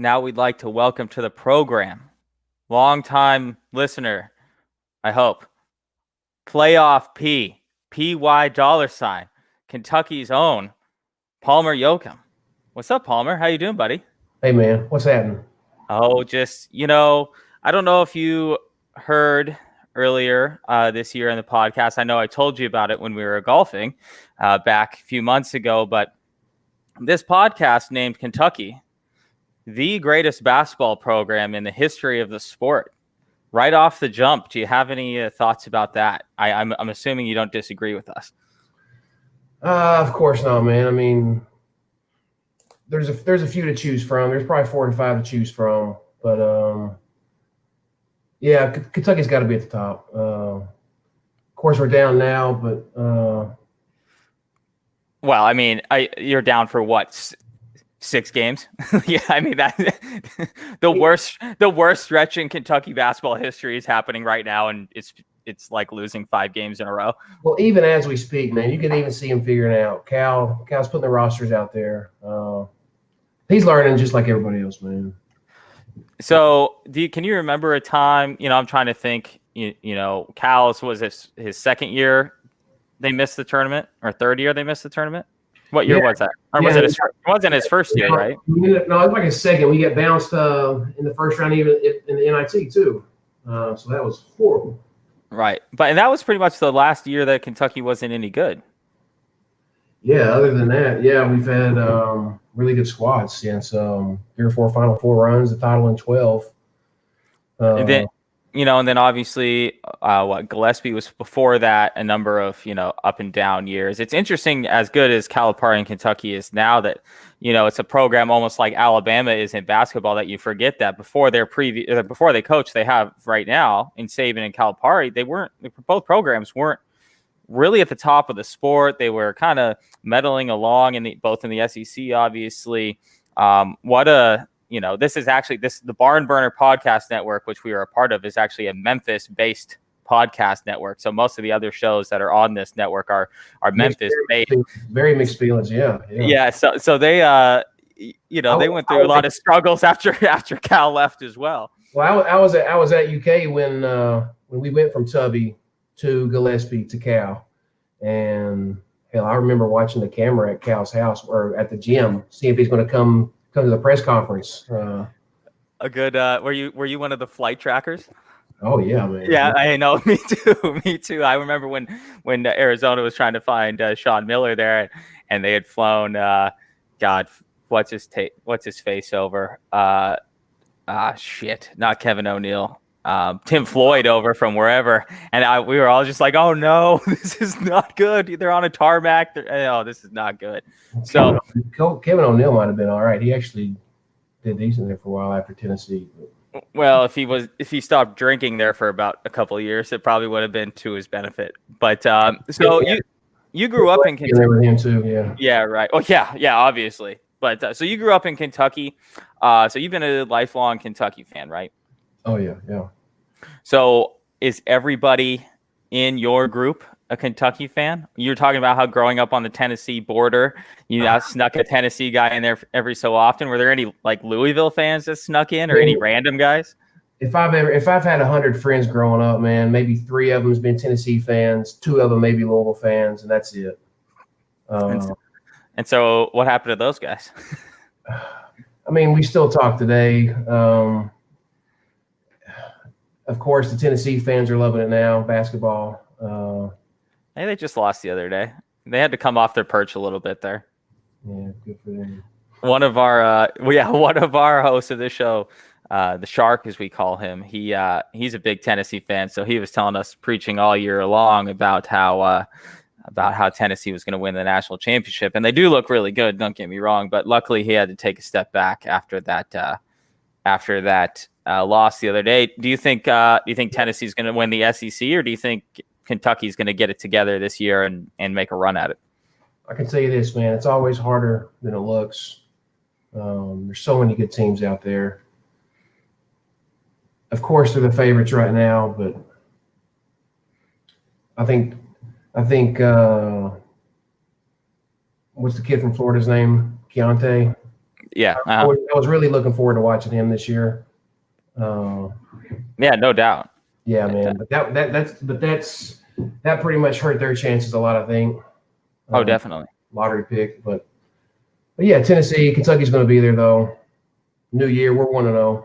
Now we'd like to welcome to the program, longtime listener, I hope, Playoff P, PY dollar sign, Kentucky's own Palmer Yoakum. What's up, Palmer? How you doing, buddy? Hey man, what's happening? Oh, I don't know if you heard earlier this year in the podcast. I know I told you about it when we were golfing back a few months ago, but this podcast named Kentucky the greatest basketball program in the history of the sport. Right off the jump, do you have any thoughts about that? I'm assuming you don't disagree with us. Of course not, man. I mean, there's a few to choose from. There's probably 4 to 5 to choose from, but yeah, Kentucky's got to be at the top. Of course, we're down now, but well, I mean, you're down for what? 6 games. Yeah, I mean that the worst stretch in Kentucky basketball history is happening right now, and it's like losing 5 games in a row. Well, even as we speak, man, you can even see him figuring out. Cal's putting the rosters out there. He's learning just like everybody else, man. So, can you remember a time? I'm trying to think. Cal's was his second year they missed the tournament, or third year they missed the tournament. What year was that? Or was it wasn't his first year, right? No, it was like his second. We get bounced in the first round, even in the NIT too. So that was horrible. Right, and that was pretty much the last year that Kentucky wasn't any good. Yeah. Other than that, yeah, we've had really good squads since 3 or 4 Final Four runs, the title in 12. And then obviously, Gillespie was before that, a number of, up and down years. It's interesting, as good as Calipari in Kentucky is now, that, it's a program almost like Alabama is in basketball, that you forget that before they coach, they have right now in Saban and Calipari, both programs weren't really at the top of the sport. They were kind of meddling along both in the SEC, obviously. This is actually the Barn Burner Podcast Network, which we are a part of, is actually a Memphis-based podcast network. So most of the other shows that are on this network are Memphis-based. Very mixed feelings, yeah. Yeah. So they, they went through a lot of struggles after Cal left as well. Well, I was at UK when we went from Tubby to Gillespie to Cal, and hell, I remember watching the camera at Cal's house or at the gym, seeing if he's going to come to the press conference. A good. Were you one of the flight trackers? Oh yeah, man. Yeah, I know. Me too. I remember when Arizona was trying to find Sean Miller there, and they had flown. God, what's his face over? Shit, not Kevin O'Neal. Tim Floyd over from wherever, and we were all just like, "Oh no, this is not good." They're on a tarmac. This is not good. So Kevin O'Neal might have been all right. He actually did decent there for a while after Tennessee. Well, if he stopped drinking there for about a couple of years, it probably would have been to his benefit. But so you grew up in Kentucky. Him too, yeah. Yeah, right. Oh yeah, obviously. But so you grew up in Kentucky. So you've been a lifelong Kentucky fan, right? Oh yeah. So is everybody in your group a Kentucky fan? You're talking about how growing up on the Tennessee border, snuck a Tennessee guy in there every so often. Were there any like Louisville fans that snuck in, or any random guys? If I've had 100 friends growing up, man, maybe 3 of them has been Tennessee fans, 2 of them maybe Louisville fans, and that's it. And so what happened to those guys? I mean, we still talk today. Of course, the Tennessee fans are loving it now, basketball. Hey, they just lost the other day. They had to come off their perch a little bit there. Yeah, good for them. One of our hosts of this show, the Shark, as we call him, he's a big Tennessee fan. So he was telling us, preaching all year long, about how Tennessee was going to win the national championship, and they do look really good. Don't get me wrong, but luckily he had to take a step back after that loss the other day. Do you think Tennessee's going to win the SEC, or do you think Kentucky's going to get it together this year and make a run at it? I can tell you this, man. It's always harder than it looks. There's so many good teams out there. Of course, they're the favorites right now, but I think what's the kid from Florida's name? Keontae. Yeah. I was really looking forward to watching him this year. Yeah, no doubt. Yeah, man. But that pretty much hurt their chances a lot, I think. Oh, definitely. Lottery pick, but yeah, Tennessee, Kentucky's going to be there though. New year, we're 1-0.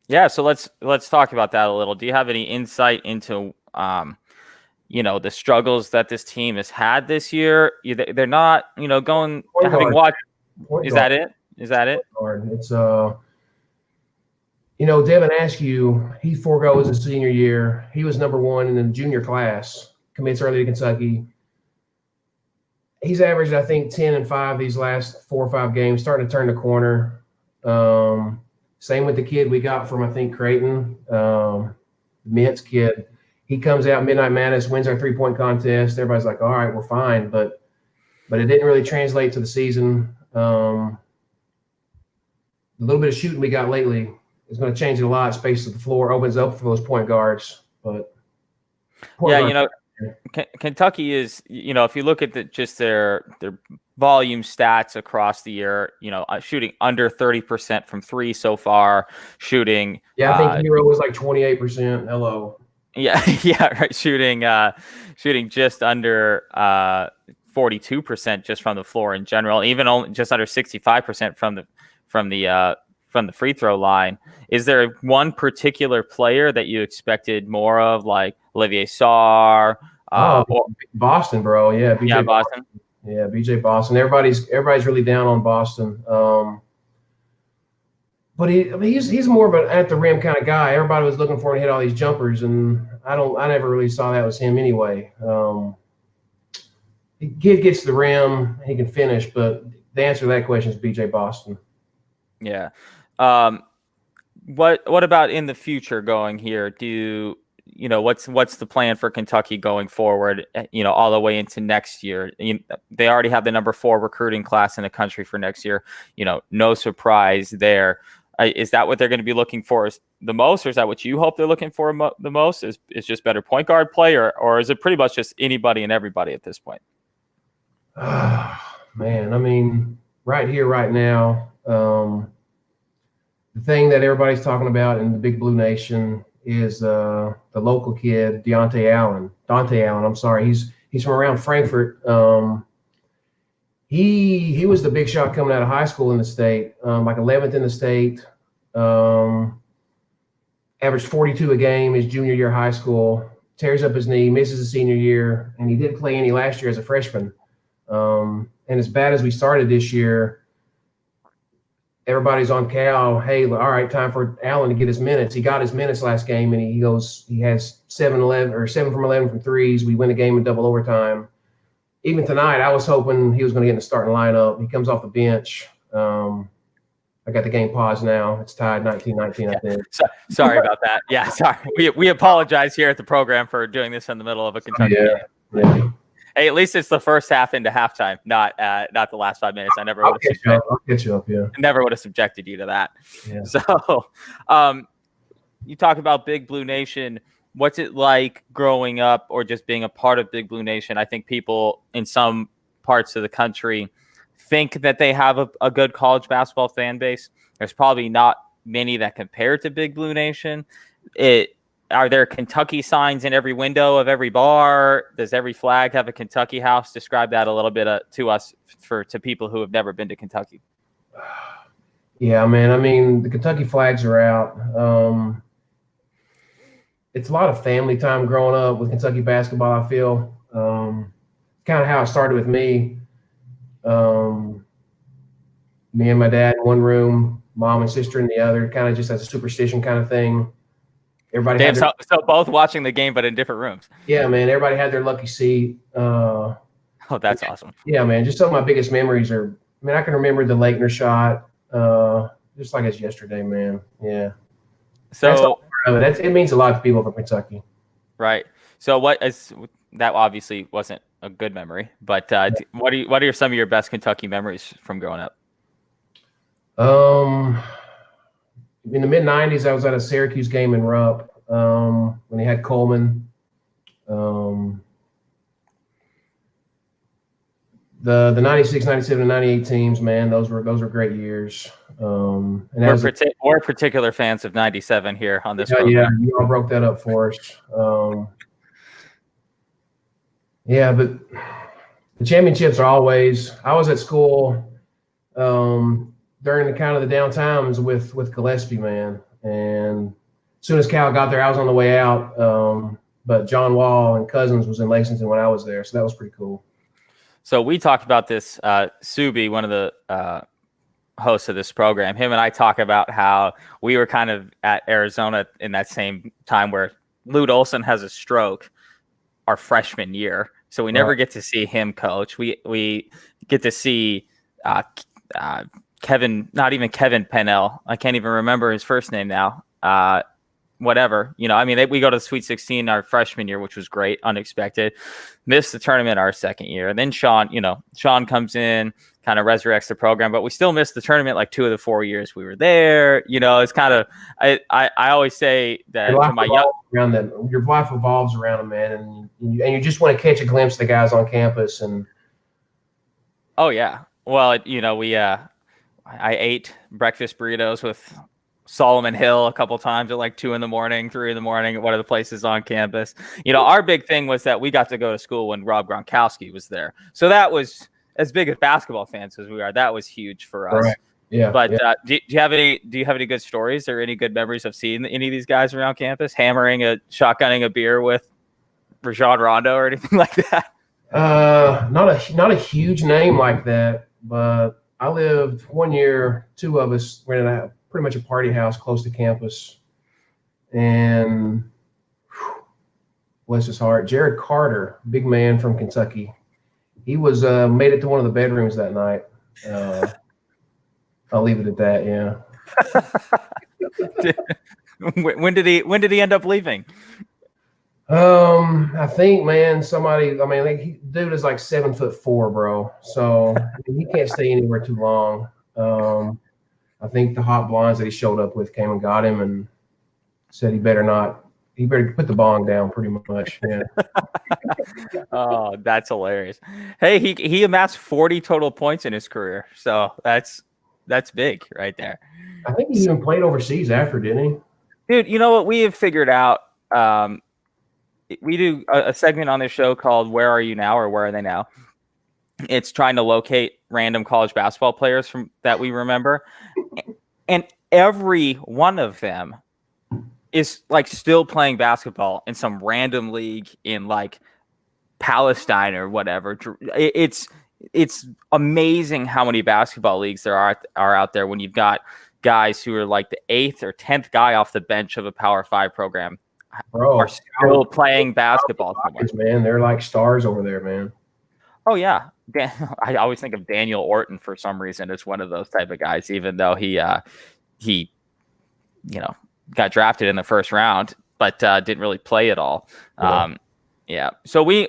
Yeah, so let's talk about that a little. Do you have any insight into the struggles that this team has had this year? They're not, going Point having guard. watched. Point Is guard. that it? Is that it? It's Devin Askew, he foregoes his senior year. He was number 1 in the junior class, commits early to Kentucky. He's averaged, I think, 10 and 5 these last 4 or 5 games, starting to turn the corner. Same with the kid we got from, I think, Creighton, Mintz kid. He comes out Midnight Madness, wins our 3-point contest. Everybody's like, all right, we're fine. But it didn't really translate to the season. The little bit of shooting we got lately is going to change it a lot. Space of the floor opens up for those point guards. But Kentucky is, if you look at just their volume stats across the year, shooting under 30% from 3 so far, shooting. Yeah, I think Hero was like 28%. Hello. Yeah, yeah, right. Shooting just under 42% just from the floor in general, even only just under 65% from the free throw line. Is there one particular player that you expected more of, like Olivier Sarr? Boston, bro. Yeah, BJ Boston. Yeah, BJ Boston. Everybody's really down on Boston. But he's more of an at the rim kind of guy. Everybody was looking for him to hit all these jumpers, and I never really saw that was him anyway. The kid gets to the rim, he can finish, but the answer to that question is BJ Boston. Yeah. What about in the future going here? What's the plan for Kentucky going forward, all the way into next year? They already have the number 4 recruiting class in the country for next year. No surprise there. Is that what they're going to be looking for the most, or is that what you hope they're looking for the most? Is just better point guard play, or is it pretty much just anybody and everybody at this point? Man, I mean, right here, right now, the thing that everybody's talking about in the Big Blue Nation is the local kid, Dante Allen. I'm sorry, he's from around Frankfurt. He was the big shot coming out of high school in the state, like 11th in the state. Averaged 42 a game his junior year of high school. Tears up his knee, misses his senior year, and he didn't play any last year as a freshman. And as bad as we started this year, everybody's on Cal. Hey, all right, time for Allen to get his minutes. He got his minutes last game, and he has 7 from 11 from threes. We win a game in double overtime. Even tonight, I was hoping he was going to get in the starting lineup. He comes off the bench. I got the game paused now. It's tied 19-19, I think. Sorry about that. Yeah, sorry. We apologize here at the program for doing this in the middle of a Kentucky game. Yeah. Hey, at least it's the first half into halftime, not the last 5 minutes. I never would have I'll get you up, yeah. Never would have subjected you to that. Yeah. So, you talk about Big Blue Nation. What's it like growing up or just being a part of Big Blue Nation? I think people in some parts of the country think that they have a good college basketball fan base. There's probably not many that compare to Big Blue Nation. Are there Kentucky signs in every window of every bar? Does every flag have a Kentucky house? Describe that a little bit to us, to people who have never been to Kentucky. Yeah, man. I mean, the Kentucky flags are out. It's a lot of family time growing up with Kentucky basketball, I feel. Kind of how it started with me. Me and my dad in one room, mom and sister in the other, kind of just as a superstition kind of thing. Everybody so both watching the game, but in different rooms. Yeah, man. Everybody had their lucky seat. Oh, that's awesome. Yeah, man. Just some of my biggest memories are, I mean, I can remember the Lakener shot just like it's yesterday, man. Yeah. So it means a lot to people from Kentucky. Right. So that obviously wasn't a good memory, but what are some of your best Kentucky memories from growing up? In the mid-'90s, I was at a Syracuse game in Rupp when they had Coleman. The 96, 97, and 98 teams, man, those were great years. And we're particular fans of 97 here on this yeah, program. you all broke that up for us. Yeah, but the championships are always. I was at school during the kind of the down times with Gillespie, man, and as soon as Cal got there, I was on the way out. But John Wall and Cousins was in Lexington when I was there, so that was pretty cool. So we talked about this. Subi, one of the hosts of this program, him and I talk about how we were kind of at Arizona in that same time where Lute Olson has a stroke our freshman year. So we never get to see him coach. We get to see Kevin, not even Kevin Pennell. I can't even remember his first name now. Whatever, I mean, we go to the Sweet 16 our freshman year, which was great, unexpected. Missed the tournament our second year. And then Sean comes in, kind of resurrects the program, but we still missed the tournament like 2 of the 4 years we were there. It's kind of, I always say that your life to my young around them. Your life revolves around them, man, and you just want to catch a glimpse of the guys on campus. And oh yeah, well, I ate breakfast burritos with Solomon Hill a couple times at like 2 in the morning, 3 in the morning at one of the places on campus. Our big thing was that we got to go to school when Rob Gronkowski was there. So that was, as big as basketball fans as we are, that was huge for us. Right. Yeah. But yeah. Do you have any good stories or any good memories of seeing any of these guys around campus, shotgunning a beer with Rajon Rondo or anything like that? Not a huge name like that, but I lived one year, 2 of us rented pretty much a party house close to campus, and bless his heart, Jared Carter, big man from Kentucky, he was made it to one of the bedrooms that night. I'll leave it at that. Yeah. When did he end up leaving? I think, man, dude is like 7'4", bro. So he can't stay anywhere too long. I think the hot blondes that he showed up with came and got him and said he better put the bong down, pretty much. Yeah. Oh, that's hilarious. Hey, he amassed 40 total points in his career. So that's big right there. I think he even played overseas after, didn't he? Dude, you know what we have figured out? We do a segment on this show called Where Are You Now, or Where Are They Now? It's trying to locate random college basketball players that we remember. And every one of them is like still playing basketball in some random league in like Palestine or whatever. It's amazing how many basketball leagues there are out there when you've got guys who are like the 8th or 10th guy off the bench of a Power 5 program. Bro, are still playing basketball. Man, they're like stars over there, man. Oh yeah, I always think of Daniel Orton for some reason as one of those type of guys, even though he got drafted in the first round, but didn't really play at all. Yeah. So we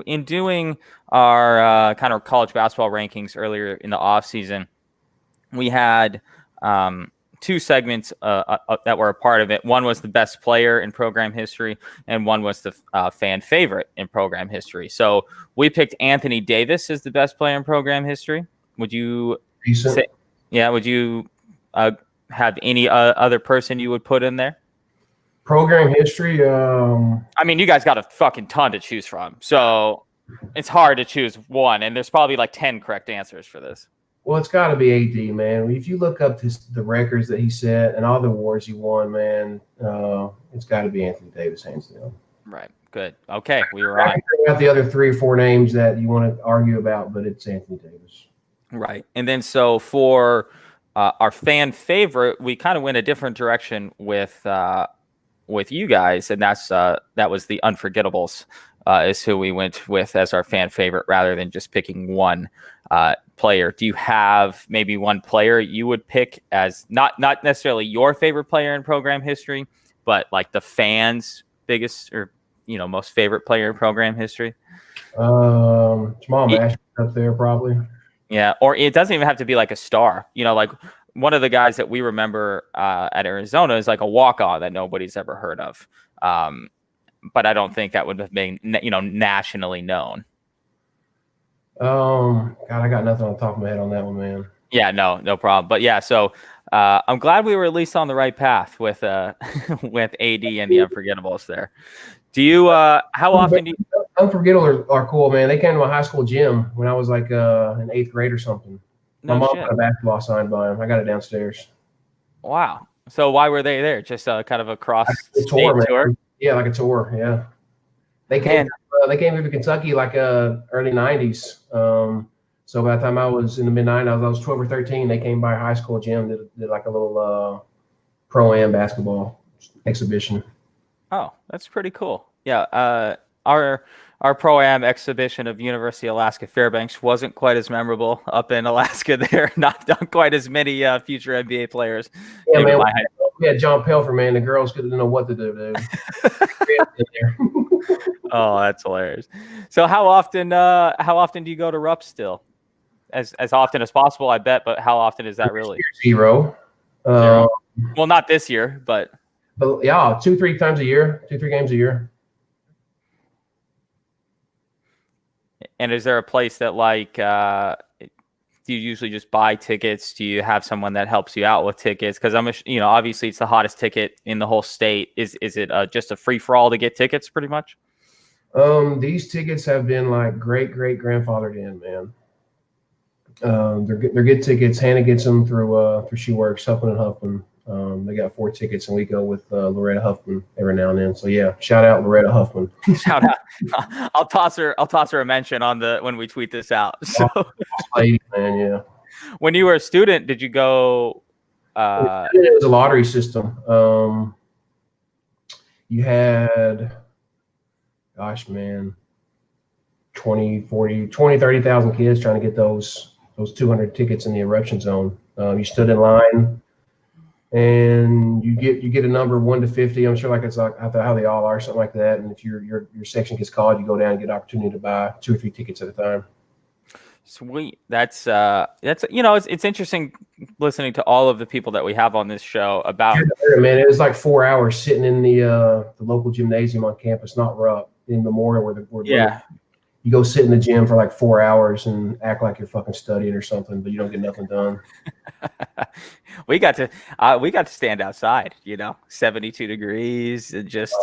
in doing our kind of college basketball rankings earlier in the off season, we had 2 segments that were a part of it. One was the best player in program history, and one was the fan favorite in program history. So we picked Anthony Davis as the best player in program history. Would you say? Yeah. Would you have any other person you would put in there? Program history. I mean, you guys got a fucking ton to choose from, so it's hard to choose one. And there's probably like 10 correct answers for this. Well, it's got to be AD, man. If you look up the records that he set and all the awards he won, man, it's got to be Anthony Davis, hands down. Right. Good. Okay. We were on. I can figure out the other 3 or 4 names that you want to argue about, but it's Anthony Davis. Right. And then so for our fan favorite, we kind of went a different direction with you guys, and that was the Unforgettables is who we went with as our fan favorite rather than just picking one player. Do you have maybe one player you would pick as not necessarily your favorite player in program history, but like the fans' biggest or most favorite player in program history? Jamal Nash up there probably. Yeah, or it doesn't even have to be like a star. Like one of the guys that we remember at Arizona is like a walk-on that nobody's ever heard of. But I don't think that would have been nationally known. God, I got nothing on the top of my head on that one, man. Yeah, no problem. But yeah, so I'm glad we were at least on the right path with with AD and the Unforgettables there. Do you how often do you Unforgettable are cool, man. They came to my high school gym when I was like in eighth grade or something. My no mom shit. got a basketball signed by him. I got it downstairs. Wow. So why were they there? Just kind of a cross A tour, state tour? man. Yeah, like a tour. Yeah, they came. Man, They came here to Kentucky like early '90s. So by the time I was in the mid '90s, I was 12 or 13. They came by high school gym, did like a little pro-am basketball exhibition. oh, that's pretty cool. Yeah, our pro-am exhibition of University of Alaska Fairbanks wasn't quite as memorable up in Alaska there. Not quite as many future NBA players. Yeah, Maybe man. my We had John Pelfer, man. The girls didn't know what to do, dude. Oh, that's hilarious. So how often do you go to Rupp still? As often as possible, I bet, but how often is that really? Zero. Zero. Well, not this year, but yeah, 2-3 times a year, 2-3 games a year. and is there a place that like do you usually just buy tickets? Do you have someone that helps you out with tickets? Because obviously it's the hottest ticket in the whole state. Is it just a free for all to get tickets, pretty much? These tickets have been like great grandfathered in, man. They're good tickets. Hannah gets them through She Works, Huffman and Huffman. They got 4 tickets, and we go with Loretta Huffman every now and then. So yeah, shout out Loretta Huffman. Shout out! I'll toss her a mention on when we tweet this out. So, lady, man, yeah. When you were a student, did you go? It was a lottery system. You had, gosh, man, 30,000 kids trying to get those 200 tickets in the eruption zone. You stood in line, and you get a number 1 to 50. I'm sure like it's like how they all are, something like that. And if your section gets called, you go down and get an opportunity to buy 2 or 3 tickets at a time. Sweet. That's it's interesting listening to all of the people that we have on this show about. Yeah, man, it was like 4 hours sitting in the local gymnasium on campus, not Rupp, in Memorial, where yeah. You go sit in the gym for like 4 hours and act like you're fucking studying or something, but you don't get nothing done. We got to stand outside, 72 degrees and just,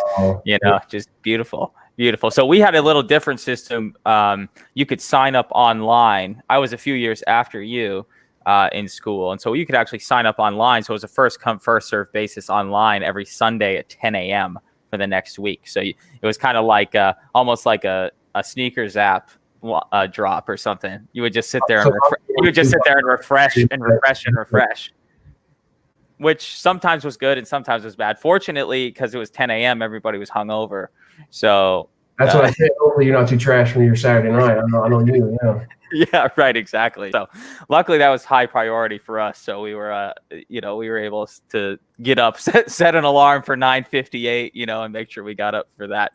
just beautiful. So we had a little different system. You could sign up online. I was a few years after you in school. And so you could actually sign up online. So it was a first come, first serve basis online every Sunday at 10 a.m. for the next week. So it was kind of like almost like a sneakers app drop or something. You would just sit there and refresh, which sometimes was good and sometimes was bad. Fortunately, because it was 10 a.m., everybody was hungover. So that's what I said. Hopefully, you're not too trash from your Saturday night. I know you. Yeah. Yeah, right. Exactly. So luckily that was high priority for us. So we were, we were able to get up, set an alarm for 9:58, and make sure we got up for that.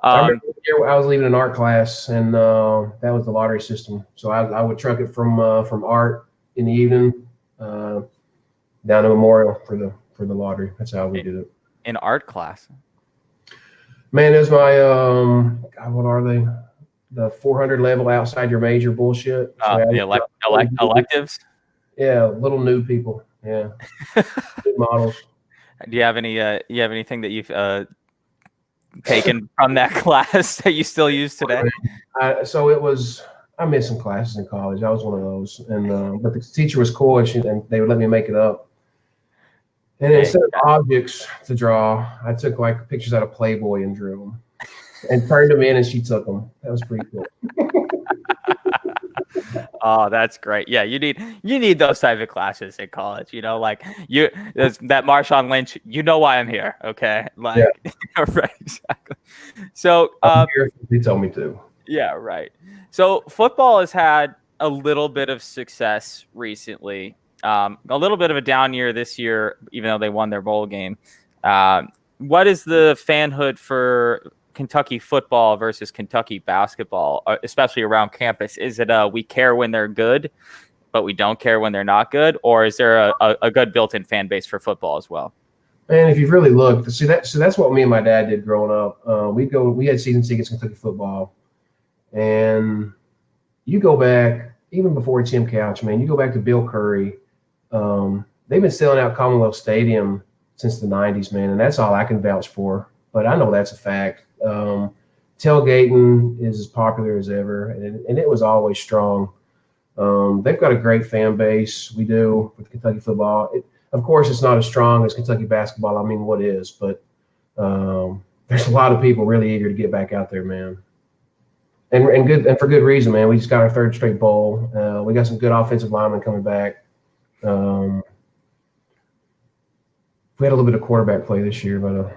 I was leaving an art class, and that was the lottery system. So I would truck it from art in the evening down to Memorial for the lottery. That's how we did it. In art class. Man, there's my God, what are they? The 400 level outside your major bullshit. The electives. Yeah, little new people. Yeah, new models. Do you have anything that you've taken from that class that you still use today? So it was. I missed some classes in college. I was one of those, and but the teacher was cool, and they would let me make it up. And instead of objects to draw, I took like pictures out of Playboy and drew them, and turned them in, and she took them. That was pretty cool. Oh, that's great. Yeah, you need those type of classes in college. Like that Marshawn Lynch. You know why I'm here, okay? Like, yeah. Right, exactly. So they told me to. Yeah, right. So football has had a little bit of success recently. A little bit of a down year this year, even though they won their bowl game. What is the fanhood for Kentucky football versus Kentucky basketball, especially around campus? Is it we care when they're good, but we don't care when they're not good? Or is there a good built-in fan base for football as well? Man, if you've really looked, that's what me and my dad did growing up. We had season tickets to Kentucky football, and you go back even before Tim Couch, man. You go back to Bill Curry. They've been selling out Commonwealth Stadium since the '90s, man, and that's all I can vouch for. But I know that's a fact. Tailgating is as popular as ever, and it was always strong. They've got a great fan base. We do with Kentucky football. Of course, it's not as strong as Kentucky basketball. I mean, what is? But there's a lot of people really eager to get back out there, man. And for good reason, man. We just got our third straight bowl. We got some good offensive linemen coming back. We had a little bit of quarterback play this year, but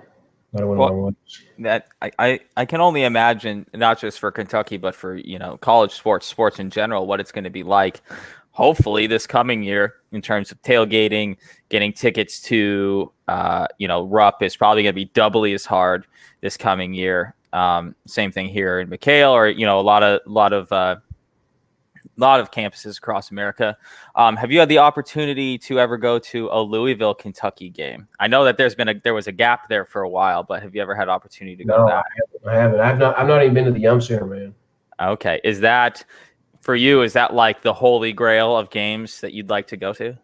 I went along with that. I can only imagine, not just for Kentucky, but for college sports in general, what it's going to be like. Hopefully, this coming year, in terms of tailgating, getting tickets to Rupp is probably going to be doubly as hard this coming year. Same thing here in McHale, or a lot of campuses across America. Have you had the opportunity to ever go to a Louisville, Kentucky game? I know that there was a gap there for a while, but have you ever had opportunity to go to that? I haven't. I've not even been to the Yum Center, man. Okay, is that for you? Is that like the holy grail of games that you'd like to go to?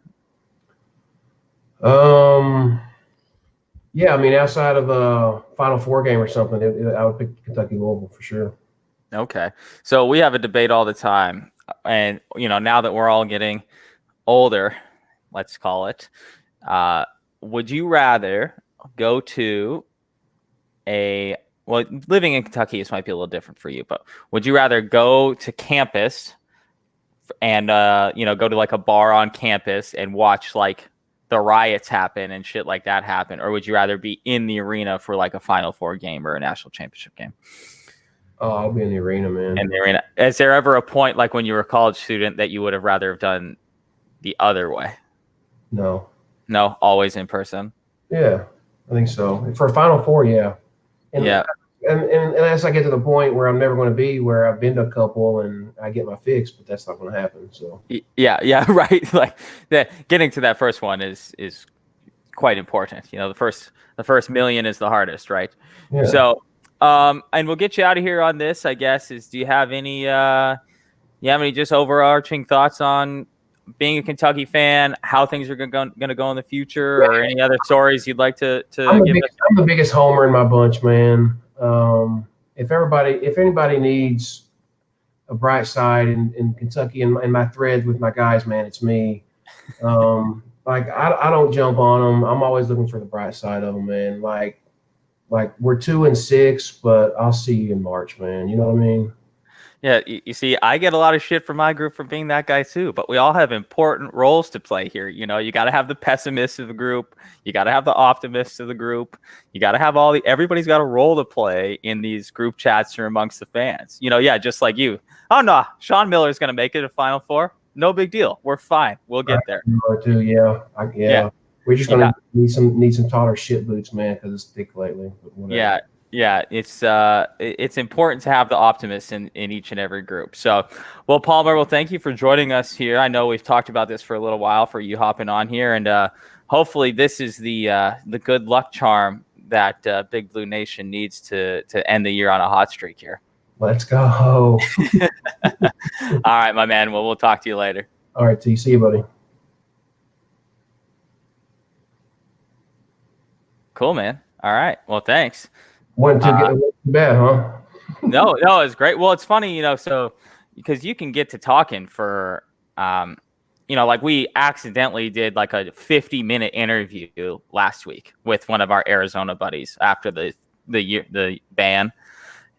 Yeah, I mean, outside of a Final Four game or something, I would pick Kentucky Louisville for sure. Okay, so we have a debate all the time, and now that we're all getting older, let's call it, would you rather go to living in Kentucky, this might be a little different for you, but would you rather go to campus and go to like a bar on campus and watch like the riots happen and shit like that happen, or would you rather be in the arena for like a Final Four game or a national championship game? Oh, I'll be in the arena, man. In the arena. Is there ever a point, like when you were a college student, that you would have rather have done the other way? No, always in person. Yeah, I think so. For a Final Four, yeah. And as I get to the point where I'm never going to be, where I've been to a couple and I get my fix, but that's not going to happen. So yeah, right. Like getting to that first one is quite important. The first million is the hardest, right? Yeah. So and we'll get you out of here on this, I guess. Do you have any just overarching thoughts on being a Kentucky fan, how things are going to go in the future, or any other stories you'd like to I'm give us? I'm the biggest homer in my bunch, man. If anybody needs a bright side in Kentucky and my threads with my guys, man, it's me. Like I don't jump on them. I'm always looking for the bright side of them, man. Like we're 2-6, but I'll see you in March, man. You know what I mean? Yeah, you see, I get a lot of shit from my group for being that guy too, but we all have important roles to play here. You got to have the pessimists of the group. You got to have the optimists of the group. You got to have everybody's got a role to play in these group chats or amongst the fans. Just like you. Oh, no, Sean Miller's going to make it to Final Four. No big deal. We're fine. We'll get there. Too, yeah. We're just going to need some taller shit boots, man, because it's thick lately. Yeah, it's important to have the optimists in each and every group. So, well, Palmer, thank you for joining us here. I know we've talked about this for a little while for you hopping on here, and hopefully this is the good luck charm that Big Blue Nation needs to end the year on a hot streak here. Let's go. All right, my man. Well, we'll talk to you later. All right, T. See you, buddy. Cool, man. All right. Well, thanks. Wasn't too bad, huh? No, it's great. Well, it's funny, so because you can get to talking for, like we accidentally did like a 50-minute interview last week with one of our Arizona buddies after the ban,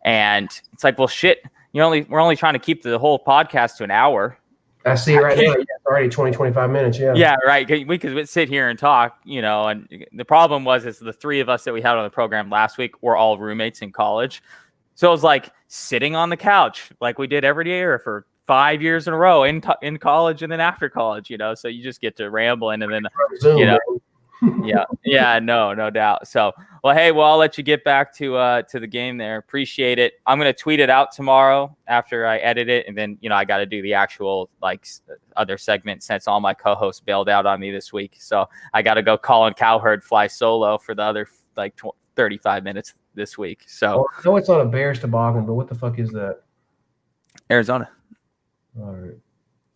and it's like, well, shit, we're only trying to keep the whole podcast to an hour. I see right now. It's already 20, 25 minutes. Yeah. Yeah, right. We could sit here and talk, and the problem was the three of us that we had on the program last week were all roommates in college. So it was like sitting on the couch like we did every year for 5 years in a row in college and then after college, so you just get to rambling and then, no doubt. So, well, hey, I'll let you get back to the game there. Appreciate it. I'm going to tweet it out tomorrow after I edit it. And then, I got to do the actual other segment since all my co-hosts bailed out on me this week. So I got to go Colin Cowherd fly solo for the other 35 minutes this week. So I know it's on a Bears toboggan, but what the fuck is that? Arizona. All right.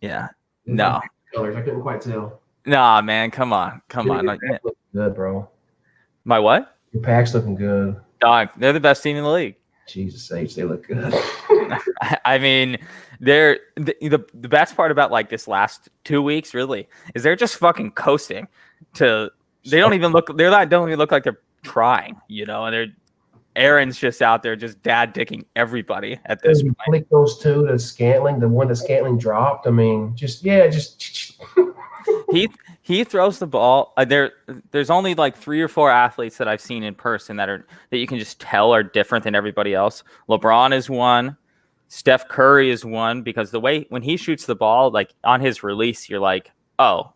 Yeah. No. Colors. I couldn't quite tell. Nah, man. Come on. Your packs looking good, bro. My what? Your pack's looking good. Dog, they're the best team in the league. Jesus sakes, they look good. I mean, they're the best part about like this last 2 weeks really is they're just fucking coasting to. They don't even look. Don't even look like they're trying, and Aaron's just out there just dad dicking everybody at this point. Flick those two to Scantling, the one that Scantling dropped. I mean, just. He throws the ball. There's only like 3 or 4 athletes that I've seen in person that you can just tell are different than everybody else. LeBron is one. Steph Curry is one, because the way when he shoots the ball, like on his release, you're like, oh,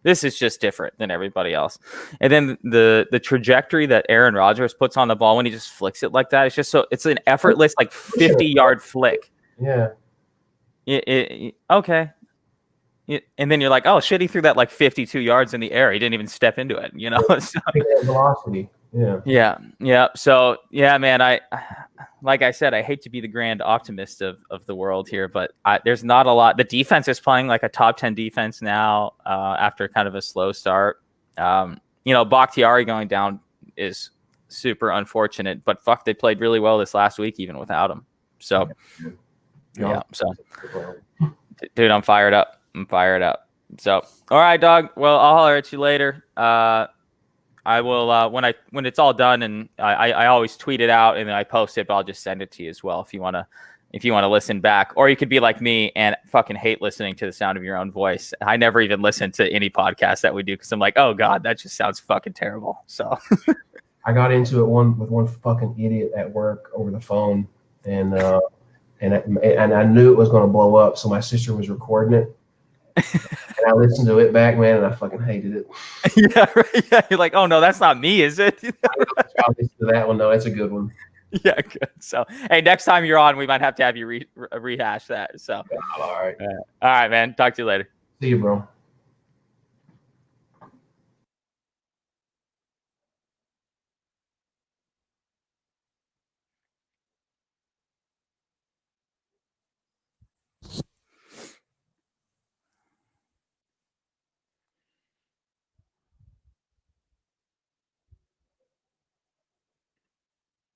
this is just different than everybody else. And then the trajectory that Aaron Rodgers puts on the ball when he just flicks it like that, it's an effortless like 50-yard flick. Yeah. Okay. And then you're like, oh shit, he threw that like 52 yards in the air. He didn't even step into it, So, velocity. Yeah. So yeah, man, like I said, I hate to be the grand optimist of the world here, but there's not a lot. The defense is playing like a top 10 defense now after kind of a slow start. Bakhtiari going down is super unfortunate, but fuck, they played really well this last week even without him. So yeah. So dude, I'm fired up. So all right, dog. Well, I'll holler at you later. I will when it's all done, and I always tweet it out and then I post it, but I'll just send it to you as well if you wanna listen back. Or you could be like me and fucking hate listening to the sound of your own voice. I never even listen to any podcast that we do because I'm like, oh god, that just sounds fucking terrible. So I got into it with one fucking idiot at work over the phone, and I knew it was gonna blow up, so my sister was recording it. And I listened to it back, man, and I fucking hated it. Yeah, right. Yeah, you're like, oh no, that's not me, is it? I'll listen to that one though. It's a good one. Yeah, good. So, hey, next time you're on, we might have to have you rehash that. So, all right, man. Talk to you later. See you, bro.